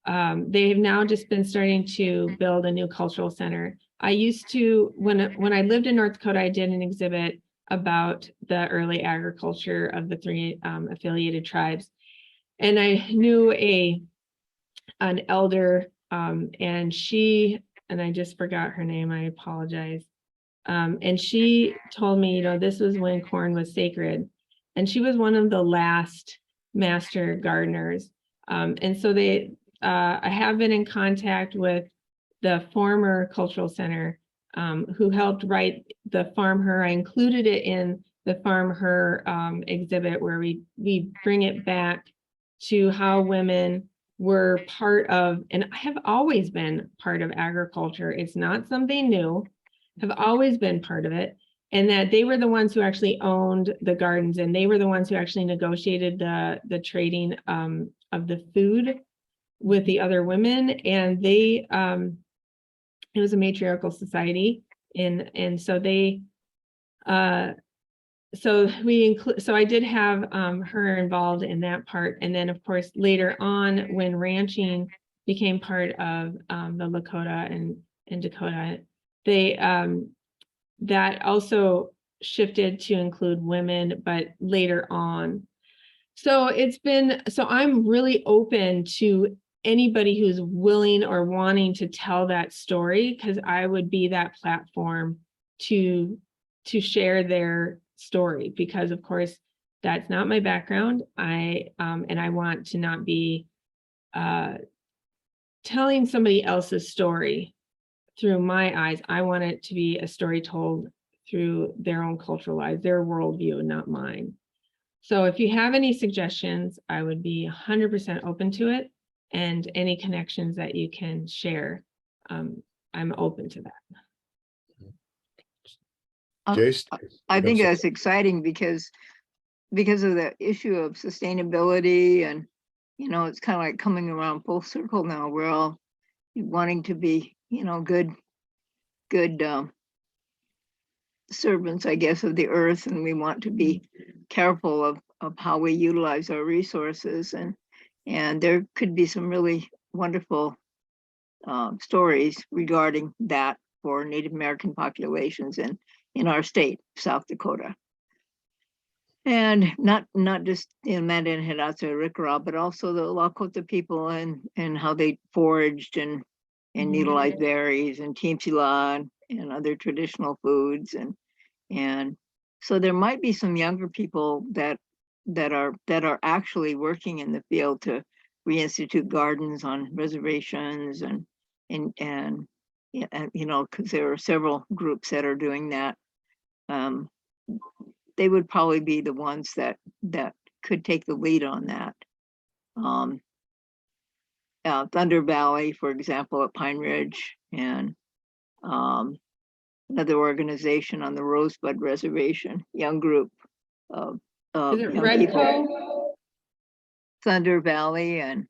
they have now just been starting to build a new cultural center. I used to, when I lived in North Dakota, I did an exhibit about the early agriculture of the three affiliated tribes. And I knew an elder, and I just forgot her name, I apologize. And she told me, this was when corn was sacred. And she was one of the last master gardeners. And so I have been in contact with the former cultural center, who helped write the Farm Her. I included it in the Farm Her exhibit, where we bring it back to how women were part of, and have always been part of agriculture. It's not something new, have always been part of it. And that they were the ones who actually owned the gardens, and they were the ones who actually negotiated the trading of the food with the other women. And it was a matriarchal society. And so they, so I did have her involved in that part. And then of course, later on, when ranching became part of the Lakota and Dakota, they, that also shifted to include women, but later on. So I'm really open to anybody who's willing or wanting to tell that story, because I would be that platform to share their story, because of course that's not my background. And I want to not be telling somebody else's story through my eyes. I want it to be a story told through their own cultural lives, their worldview, not mine. So if you have any suggestions, I would be 100% open to it, and any connections that you can share, I'm open to that. Jace? I think I'm that's exciting because of the issue of sustainability, and it's kind of like coming around full circle now. We're all wanting to be good servants, I guess, of the earth, and we want to be careful of how we utilize our resources, and there could be some really wonderful stories regarding that for Native American populations in our state, South Dakota. And not just Mandan and Hidatsa, Rikara, but also the Lakota people and how they foraged and utilized berries and timsila and other traditional foods, and so there might be some younger people that are actually working in the field to reinstitute gardens on reservations and because there are several groups that are doing that. They would probably be the ones that could take the lead on that. Thunder Valley, for example, at Pine Ridge, and another organization on the Rosebud Reservation, young group of Is it young people. Redco? Thunder Valley and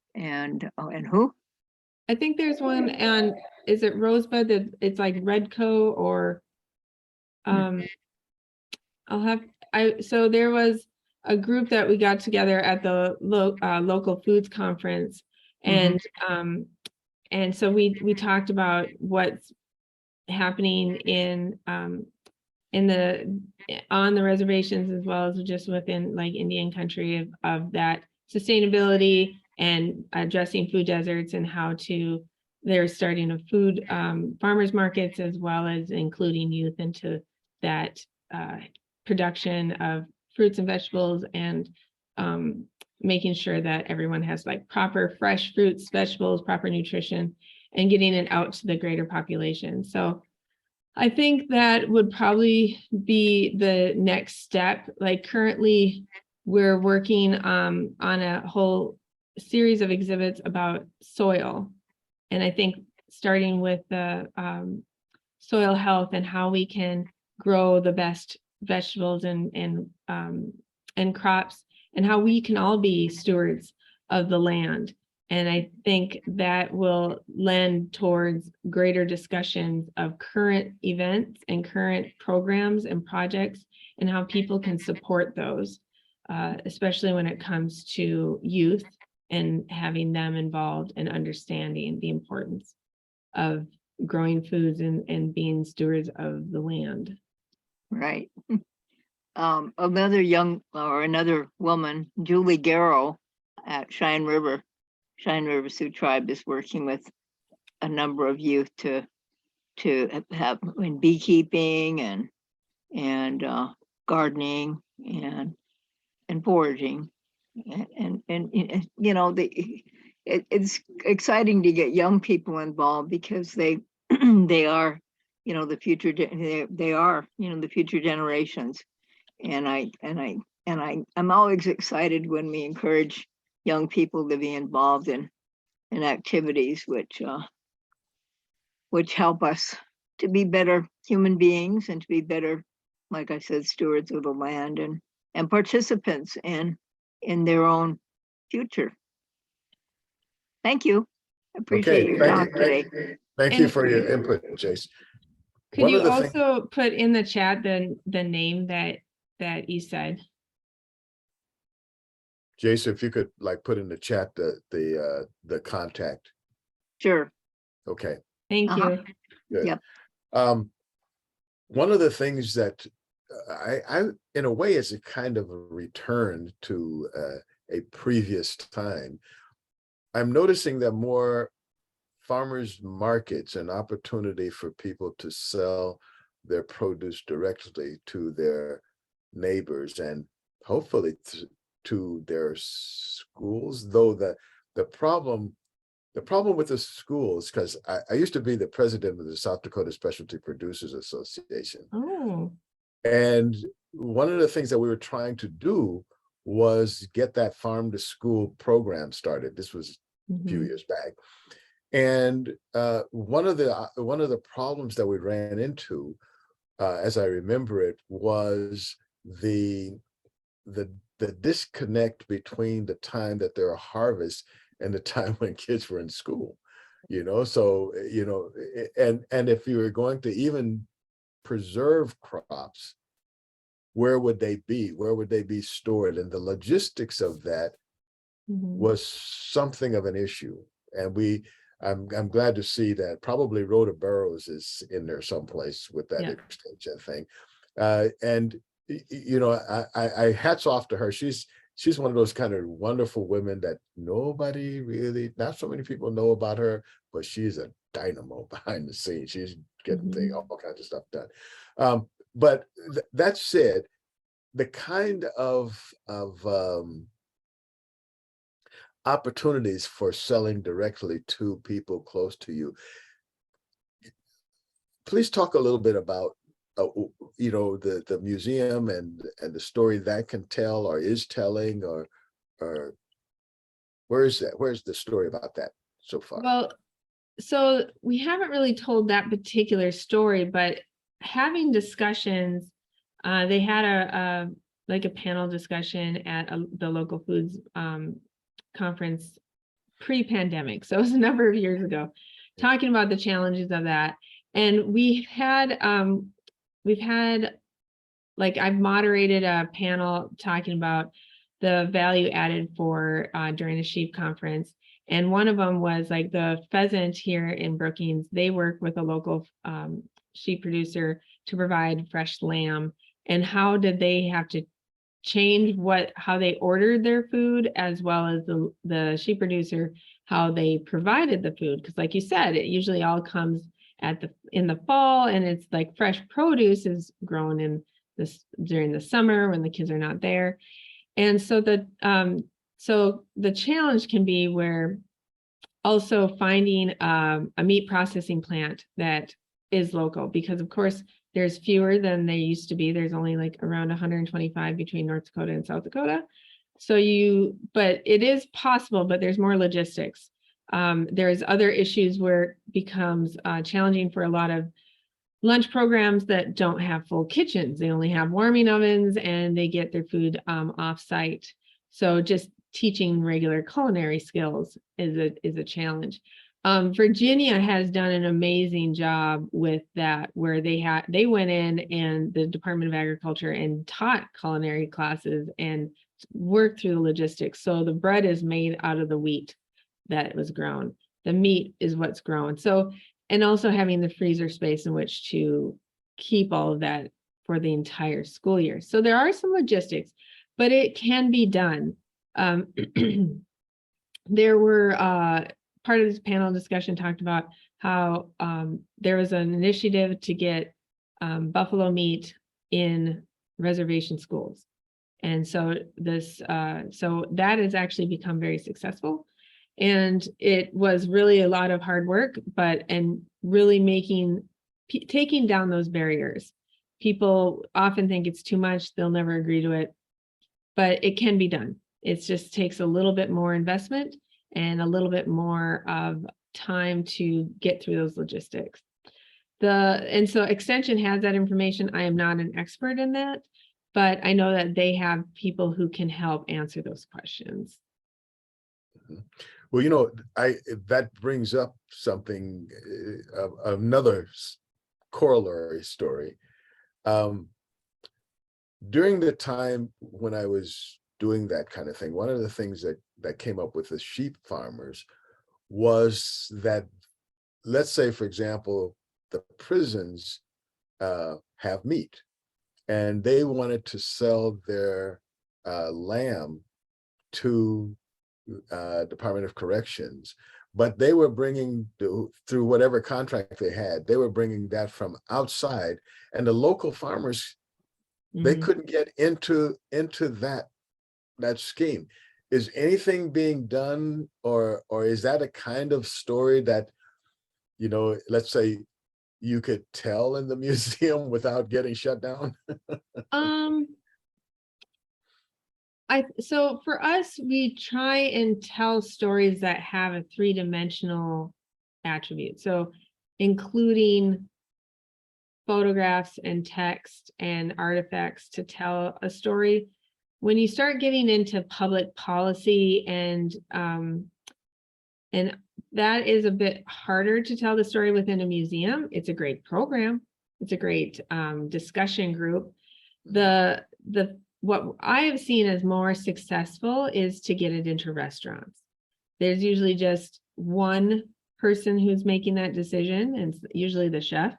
who? I think there's one, and is it Rosebud that it's like Redco or so there was a group that we got together at the local foods conference, and so we talked about what's happening on the reservations, as well as just within like Indian country of that sustainability and addressing food deserts, and how they're starting a food farmers markets, as well as including youth into that production of fruits and vegetables, and making sure that everyone has like proper fresh fruits, vegetables, proper nutrition, and getting it out to the greater population. So I think that would probably be the next step. Like currently we're working on a whole series of exhibits about soil. And I think starting with the soil health and how we can grow the best vegetables and crops, and how we can all be stewards of the land. And I think that will lend towards greater discussions of current events and current programs and projects, and how people can support those, especially when it comes to youth, and having them involved and understanding the importance of growing foods and being stewards of the land. Right. another woman, Julie Garrow at Cheyenne River Sioux Tribe is working with a number of youth to have in beekeeping and gardening and foraging. And you know, it's exciting to get young people involved because they they are, you know, the future. They are, you know, the future generations. And I'm always excited when we encourage young people to be involved in activities which help us to be better human beings and to be better, like I said, stewards of the land and participants in their own future. Thank you. I appreciate Okay, your talk today. thank you And- for your input, Jace. Could One you of the things- also put in the chat the name that you said? Jason, if you could like put in the chat the contact. Sure. Okay, Thank Uh-huh. you. good. Yep. One of the things that I in a way is a kind of a return to a previous time. I'm noticing that more farmers markets, an opportunity for people to sell their produce directly to their neighbors and hopefully to their schools, though the problem with the schools, because I used to be the president of the South Dakota Specialty Producers Association. Oh, And one of the things that we were trying to do was get that farm to school program started. This was a few mhm. years back. And one of the problems that we ran into, as I remember it, was the disconnect between the time that there are harvests and the time when kids were in school. You know, so you know, and if you were going to even preserve crops, where would they be? Where would they be stored? And the logistics of that Mhm. was something of an issue. And I'm glad to see that probably Rhoda Burrows is in there someplace with that Yeah. extension thing. And you know, I hats off to her. She's one of those kind of wonderful women that nobody really, not so many people know about her, but she's a dynamo behind the scenes. She's getting things, all kinds of stuff done. But that said, the kind of opportunities for selling directly to people close to you. Please talk a little bit about you know, the museum and the story that can tell or is telling, or where's the story about that so far? Well, so we haven't really told that particular story, but having discussions, they had a panel discussion at the local foods conference pre-pandemic. So it was a number of years ago, talking about the challenges of that. And we've had like, I've moderated a panel talking about the value added for during the sheep conference. And one of them was like the pheasant here in Brookings. They work with a local sheep producer to provide fresh lamb. And how did they have to change how they ordered their food, as well as the sheep producer, how they provided the food? Because like you said, it usually all comes in the fall, and it's like fresh produce is grown in this during the summer when the kids are not there. And so the challenge can be where also finding a meat processing plant that is local, because of course there's fewer than there used to be. There's only like around 125 between North Dakota and South Dakota. But it is possible, but there's more logistics. There's other issues where it becomes challenging for a lot of lunch programs that don't have full kitchens. They only have warming ovens, and they get their food off-site. So just teaching regular culinary skills is a challenge. Virginia has done an amazing job with that, where they went in, and the Department of Agriculture, and taught culinary classes and worked through the logistics. So the bread is made out of the wheat that was grown. The meat is what's grown. So, and also having the freezer space in which to keep all of that for the entire school year. So there are some logistics, but it can be done. There were part of this panel discussion talked about how there was an initiative to get buffalo meat in reservation schools. And so so that has actually become very successful. And it was really a lot of hard work, and really taking down those barriers. People often think it's too much, they'll never agree to it, but it can be done. It just takes a little bit more investment and a little bit more of time to get through those logistics. And so Extension has that information. I am not an expert in that, but I know that they have people who can help answer those questions. Well, that brings up something, another corollary story. During the time when I was doing that kind of thing, one of the things that came up with the sheep farmers was that, let's say, for example, the prisons have meat, and they wanted to sell their lamb to Department of Corrections, but they were bringing, through whatever contract they had, they were bringing that from outside, and the local farmers, they couldn't get into that scheme. Is anything being done, or is that a kind of story that, let's say, you could tell in the museum without getting shut down? So for us, we try and tell stories that have a three-dimensional attribute. So including photographs and text and artifacts to tell a story. When you start getting into public policy and that is a bit harder to tell the story within a museum. It's a great program. It's a great discussion group. What I have seen as more successful is to get it into restaurants. There's usually just one person who's making that decision, and usually the chef,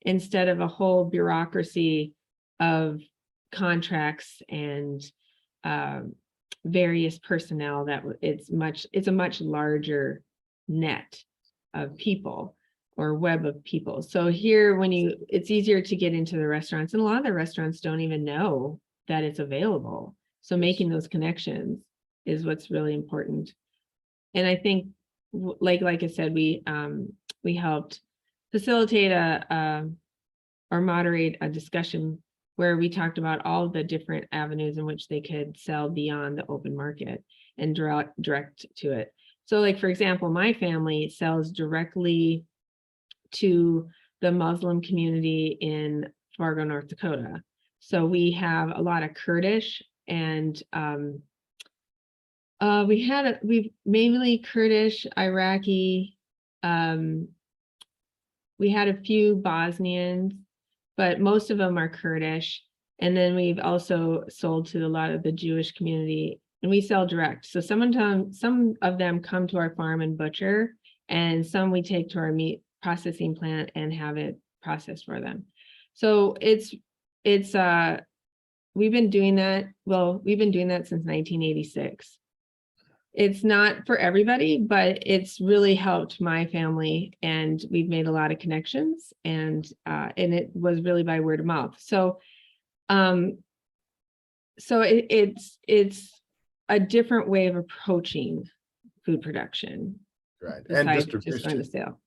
instead of a whole bureaucracy of contracts and various personnel. It's a much larger net of people or web of people. So here, it's easier to get into the restaurants, and a lot of the restaurants don't even know that it's available. So making those connections is what's really important. And I think, like I said, we helped facilitate or moderate a discussion where we talked about all the different avenues in which they could sell beyond the open market and direct to it. So, like, for example, my family sells directly to the Muslim community in Fargo, North Dakota. So we have a lot of Kurdish, and we've mainly Kurdish, Iraqi. We had a few Bosnians, but most of them are Kurdish. And then we've also sold to a lot of the Jewish community, and we sell direct. So some of them come to our farm and butcher, and some we take to our meat processing plant and have it processed for them. So we've been doing that. Well, we've been doing that since 1986. It's not for everybody, but it's really helped my family, and we've made a lot of connections, and it was really by word of mouth. So it's a different way of approaching food production. Right. And Just going to distribution. sale.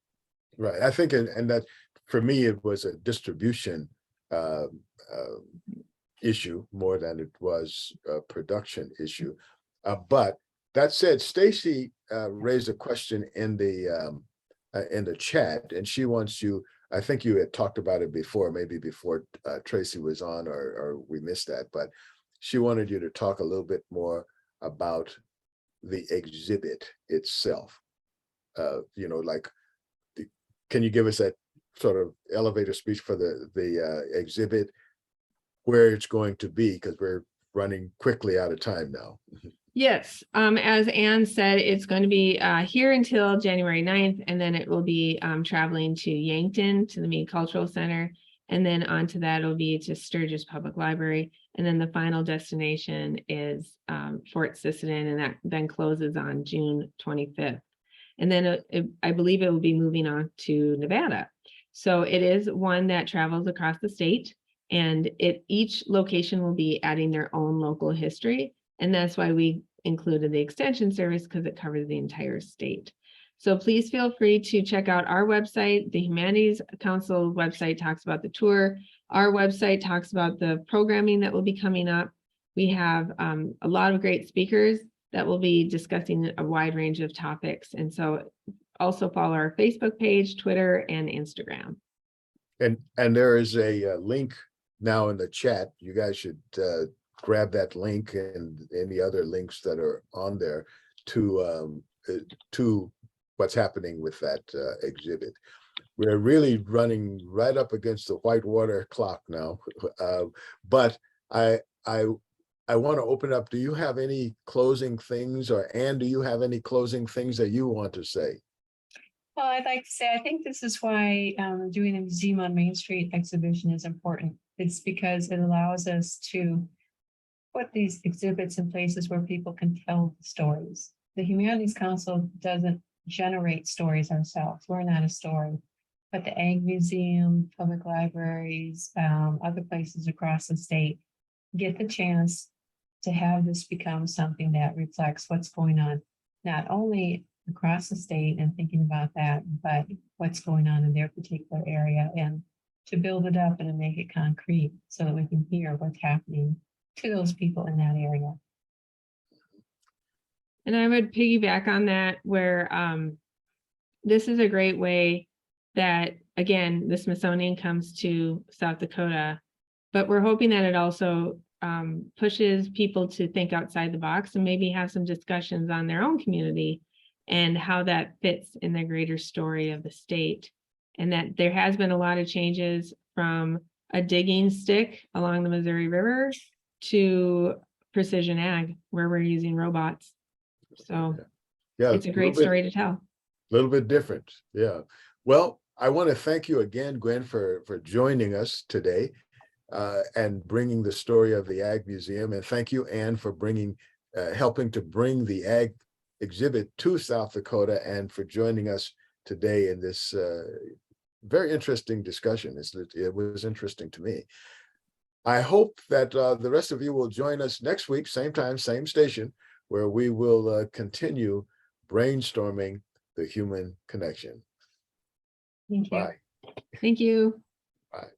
Right. I think, and that for me, it was a distribution issue more than it was a production issue. But that said, Stacy raised a question in the chat, and she wants you, I think you had talked about it before, maybe before Tracy was on, or we missed that, but she wanted you to talk a little bit more about the exhibit itself. Can you give us that sort of elevator speech for the exhibit, where it's going to be, because we're running quickly out of time now. Yes, as Anne said, it's going to be here until January 9th, and then it will be traveling to Yankton, to the Mead Cultural Center, And then onto that will be to Sturgis Public Library. And then the final destination is Fort Sisseton, and that then closes on June 25th. And then I believe it will be moving on to Nevada. So it is one that travels across the state, and each location will be adding their own local history. And that's why we included the extension service, because it covers the entire state. So please feel free to check out our website. The Humanities Council website talks about the tour. Our website talks about the programming that will be coming up. We have a lot of great speakers that will be discussing a wide range of topics. And so also follow our Facebook page, Twitter, and Instagram. And there is a link now in the chat. You guys should grab that link and any other links that are on there to what's happening with that exhibit. We're really running right up against the whitewater clock now, but I want to open up. Do you have any closing things, or Anne, do you have any closing things that you want to say? Well, I'd like to say, I think this is why doing a Museum on Main Street exhibition is important. It's because it allows us to put these exhibits in places where people can tell stories. The Humanities Council doesn't generate stories ourselves. We're not a story. But the Ag Museum, public libraries, other places across the state get the chance to have this become something that reflects what's going on, not only across the state and thinking about that, but what's going on in their particular area, and to build it up and to make it concrete so that we can hear what's happening to those people in that area. And I would piggyback on that, where this is a great way that, again, the Smithsonian comes to South Dakota, but we're hoping that it also pushes people to think outside the box and maybe have some discussions on their own community and how that fits in the greater story of the state. And that there has been a lot of changes from a digging stick along the Missouri River to precision ag, where we're using robots. So Yeah, it's a great story to tell. A little bit different. Yeah. Well, I want to thank you again, Gwen, for joining us today and bringing the story of the Ag Museum. And thank you, Anne, for helping to bring the Ag exhibit to South Dakota, and for joining us today in this very interesting discussion. It was interesting to me. I hope that the rest of you will join us next week, same time, same station, where we will continue brainstorming the human connection. Thank you. Bye. Thank you. Bye.